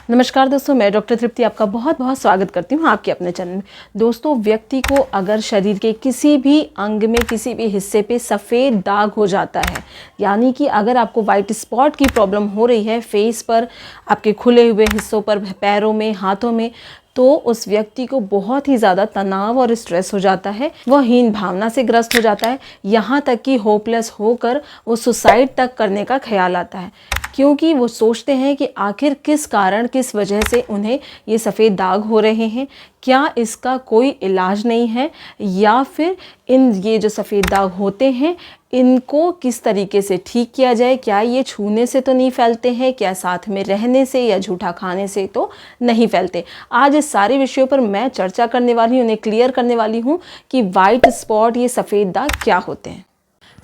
नमस्कार दोस्तों, मैं डॉक्टर तृप्ति आपका बहुत बहुत स्वागत करती हूँ आपके अपने चैनल में। दोस्तों, व्यक्ति को अगर शरीर के किसी भी अंग में किसी भी हिस्से पे सफ़ेद दाग हो जाता है, यानी कि अगर आपको वाइट स्पॉट की प्रॉब्लम हो रही है फेस पर, आपके खुले हुए हिस्सों पर, पैरों में, हाथों में, तो उस व्यक्ति को बहुत ही ज़्यादा तनाव और स्ट्रेस हो जाता है। वह हीन भावना से ग्रस्त हो जाता है, यहाँ तक कि होपलेस होकर वो सुसाइड तक करने का ख्याल आता है, क्योंकि वो सोचते हैं कि आखिर किस कारण, किस वजह से उन्हें ये सफ़ेद दाग हो रहे हैं, क्या इसका कोई इलाज नहीं है, या फिर ये जो सफ़ेद दाग होते हैं इनको किस तरीके से ठीक किया जाए। क्या ये छूने से तो नहीं फैलते हैं, क्या साथ में रहने से या झूठा खाने से तो नहीं फैलते। आज इस सारे विषयों पर मैं चर्चा करने वाली हूँ, उन्हें क्लियर करने वाली हूँ कि वाइट स्पॉट, ये सफ़ेद दाग क्या होते हैं।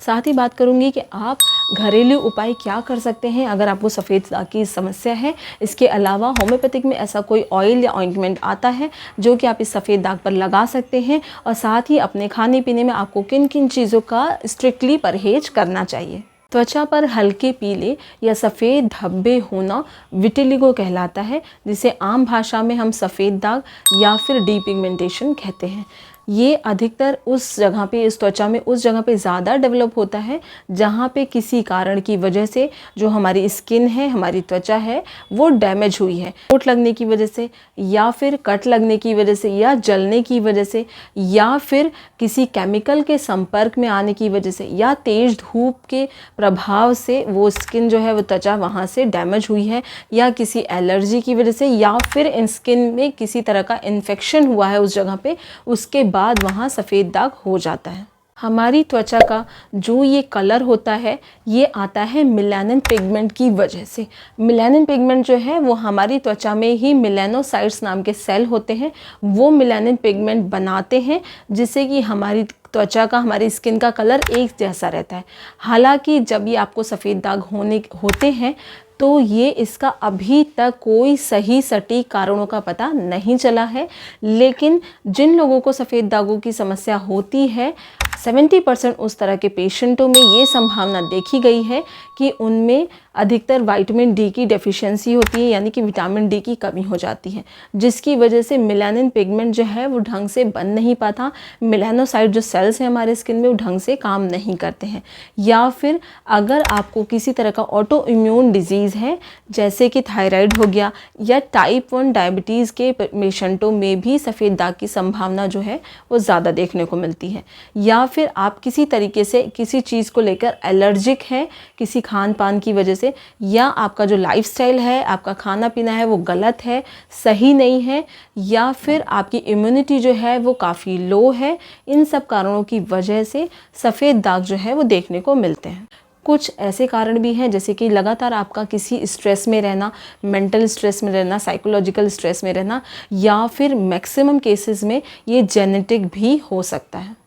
साथ ही बात करूंगी कि आप घरेलू उपाय क्या कर सकते हैं अगर आपको सफ़ेद दाग की समस्या है। इसके अलावा होम्योपैथिक में ऐसा कोई ऑयल या ऑइंटमेंट आता है जो कि आप इस सफ़ेद दाग पर लगा सकते हैं, और साथ ही अपने खाने पीने में आपको किन किन चीज़ों का स्ट्रिक्टली परहेज करना चाहिए। त्वचा पर हल्के पीले या सफ़ेद धब्बे होना विटिलिगो कहलाता है, जिसे आम भाषा में हम सफ़ेद दाग या फिर डीपिगमेंटेशन कहते हैं। ये अधिकतर उस जगह पे, इस त्वचा में उस जगह पे ज़्यादा डेवलप होता है जहाँ पे किसी कारण की वजह से जो हमारी स्किन है, हमारी त्वचा है, वो डैमेज हुई है। चोट लगने की वजह से, या फिर कट लगने की वजह से, या जलने की वजह से, या फिर किसी केमिकल के संपर्क में आने की वजह से, या तेज़ धूप के प्रभाव से वो स्किन जो है, वो त्वचा वहाँ से डैमेज हुई है, या किसी एलर्जी की वजह से, या फिर स्किन में किसी तरह का इन्फेक्शन हुआ है उस जगह पे, उसके बाद वहाँ सफ़ेद दाग हो जाता है। हमारी त्वचा का जो ये कलर होता है, ये आता है मेलानिन पिगमेंट की वजह से। मेलानिन पिगमेंट जो है वो हमारी त्वचा में ही मेलानोसाइट्स नाम के सेल होते हैं, वो मेलानिन पिगमेंट बनाते हैं जिससे कि हमारी त्वचा का, हमारी स्किन का कलर एक जैसा रहता है। हालांकि जब ये आपको सफ़ेद दाग होते हैं तो ये इसका अभी तक कोई सही सटीक कारणों का पता नहीं चला है, लेकिन जिन लोगों को सफ़ेद दागों की समस्या होती है 70% उस तरह के पेशेंटों में ये संभावना देखी गई है कि उनमें अधिकतर विटामिन डी की डेफिशिएंसी होती है, यानी कि विटामिन डी की कमी हो जाती है, जिसकी वजह से मेलानिन पिगमेंट जो है वो ढंग से बन नहीं पाता। मेलानोसाइट जो सेल्स हैं हमारे स्किन में, वो ढंग से काम नहीं करते हैं। या फिर अगर आपको किसी तरह का ऑटो इम्यून डिजीज़ है, जैसे कि थायराइड हो गया, या टाइप 1 डायबिटीज़ के पेशेंटों में भी सफ़ेद दाग की संभावना जो है वो ज़्यादा देखने को मिलती है। या फिर आप किसी तरीके से किसी चीज़ को लेकर एलर्जिक हैं, किसी खान पान की वजह से, या आपका जो लाइफस्टाइल है, आपका खाना पीना है वो गलत है, सही नहीं है, या फिर आपकी इम्यूनिटी जो है वो काफ़ी लो है, इन सब कारणों की वजह से सफ़ेद दाग जो है वो देखने को मिलते हैं। कुछ ऐसे कारण भी हैं जैसे कि लगातार आपका किसी स्ट्रेस में रहना, मेंटल स्ट्रेस में रहना, साइकोलॉजिकल स्ट्रेस में रहना, या फिर मैक्सिमम केसेस में ये जेनेटिक भी हो सकता है।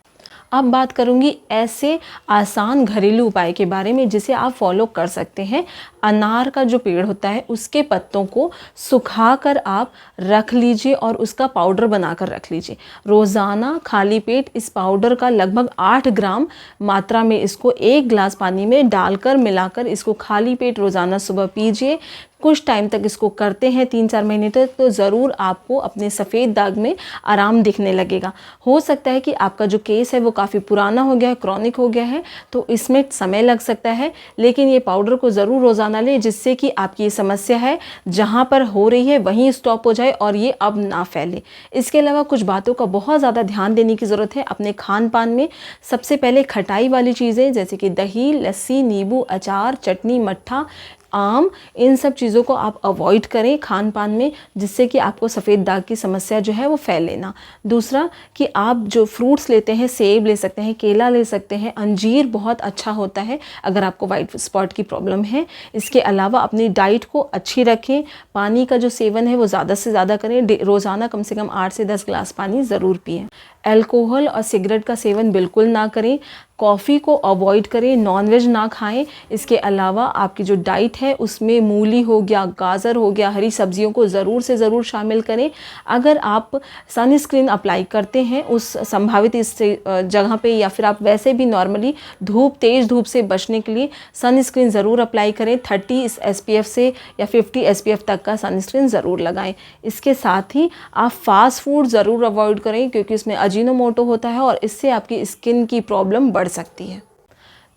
अब बात करूंगी ऐसे आसान घरेलू उपाय के बारे में जिसे आप फॉलो कर सकते हैं। अनार का जो पेड़ होता है उसके पत्तों को सुखाकर आप रख लीजिए और उसका पाउडर बनाकर रख लीजिए। रोज़ाना खाली पेट इस पाउडर का लगभग 8 ग्राम मात्रा में इसको 1 गिलास पानी में डालकर मिलाकर इसको खाली पेट रोज़ाना सुबह पीजिए। कुछ टाइम तक इसको करते हैं, 3-4 महीने तक, तो ज़रूर आपको अपने सफ़ेद दाग में आराम दिखने लगेगा। हो सकता है कि आपका जो केस है वो काफ़ी पुराना हो गया है, क्रॉनिक हो गया है, तो इसमें समय लग सकता है, लेकिन ये पाउडर को ज़रूर रोज़ाना लें जिससे कि आपकी ये समस्या है जहाँ पर हो रही है वहीं स्टॉप हो जाए और ये अब ना फैले। इसके अलावा कुछ बातों का बहुत ज़्यादा ध्यान देने की ज़रूरत है अपने खान पान में। सबसे पहले खटाई वाली चीज़ें जैसे कि दही, लस्सी, नींबू, अचार, चटनी, मट्ठा, आम, इन सब चीज़ों को आप अवॉइड करें खान पान में, जिससे कि आपको सफ़ेद दाग की समस्या जो है वो फैले ना। दूसरा कि आप जो फ्रूट्स लेते हैं, सेब ले सकते हैं, केला ले सकते हैं, अंजीर बहुत अच्छा होता है अगर आपको वाइट स्पॉट की प्रॉब्लम है। इसके अलावा अपनी डाइट को अच्छी रखें, पानी का जो सेवन है वो ज़्यादा से ज़्यादा करें, रोज़ाना कम से कम 8 से 10 गिलास पानी ज़रूर पिएँ। अल्कोहल और सिगरेट का सेवन बिल्कुल ना करें, कॉफ़ी को अवॉइड करें, नॉनवेज ना खाएं। इसके अलावा आपकी जो डाइट है उसमें मूली हो गया, गाजर हो गया, हरी सब्जियों को ज़रूर से ज़रूर शामिल करें। अगर आप सनस्क्रीन अप्लाई करते हैं उस संभावित इस जगह पे, या फिर आप वैसे भी नॉर्मली तेज़ धूप से बचने के लिए सनस्क्रीन ज़रूर अप्लाई करें। 30 SPF से या 50 SPF तक का सनस्क्रीन ज़रूर लगाएं। इसके साथ ही आप फास्ट फूड ज़रूर अवॉइड करें, क्योंकि इसमें अजीनोमोटो होता है और इससे आपकी स्किन की प्रॉब्लम बढ़ सकती है।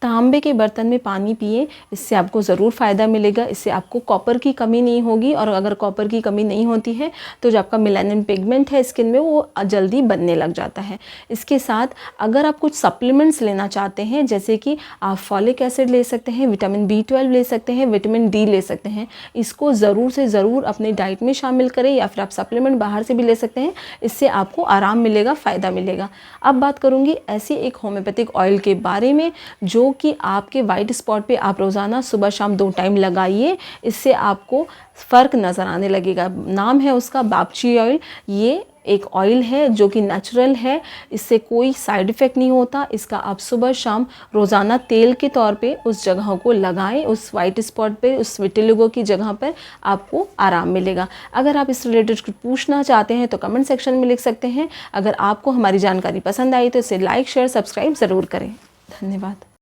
तांबे के बर्तन में पानी पिए, इससे आपको ज़रूर फ़ायदा मिलेगा। इससे आपको कॉपर की कमी नहीं होगी, और अगर कॉपर की कमी नहीं होती है तो जो आपका मेलानिन पिगमेंट है स्किन में वो जल्दी बनने लग जाता है। इसके साथ अगर आप कुछ सप्लीमेंट्स लेना चाहते हैं, जैसे कि आप फॉलिक एसिड ले सकते हैं, विटामिन B12 ले सकते हैं, विटामिन D ले सकते हैं, इसको ज़रूर से ज़रूर अपनी डाइट में शामिल करें, या फिर आप सप्लीमेंट बाहर से भी ले सकते हैं। इससे आपको आराम मिलेगा, फ़ायदा मिलेगा। अब बात करूँगी ऐसी एक होम्योपैथिक ऑयल के बारे में जो कि आपके वाइट स्पॉट पे आप रोज़ाना सुबह शाम 2 टाइम लगाइए, इससे आपको फ़र्क नज़र आने लगेगा। नाम है उसका बापची ऑयल। ये एक ऑयल है जो कि नेचुरल है, इससे कोई साइड इफ़ेक्ट नहीं होता। इसका आप सुबह शाम रोज़ाना तेल के तौर पे उस जगह को लगाएं, उस वाइट स्पॉट पे, उस विटिलिगो की जगह पर आपको आराम मिलेगा। अगर आप इस रिलेटेड कुछ पूछना चाहते हैं तो कमेंट सेक्शन में लिख सकते हैं। अगर आपको हमारी जानकारी पसंद आई तो इसे लाइक, शेयर, सब्सक्राइब ज़रूर करें। धन्यवाद।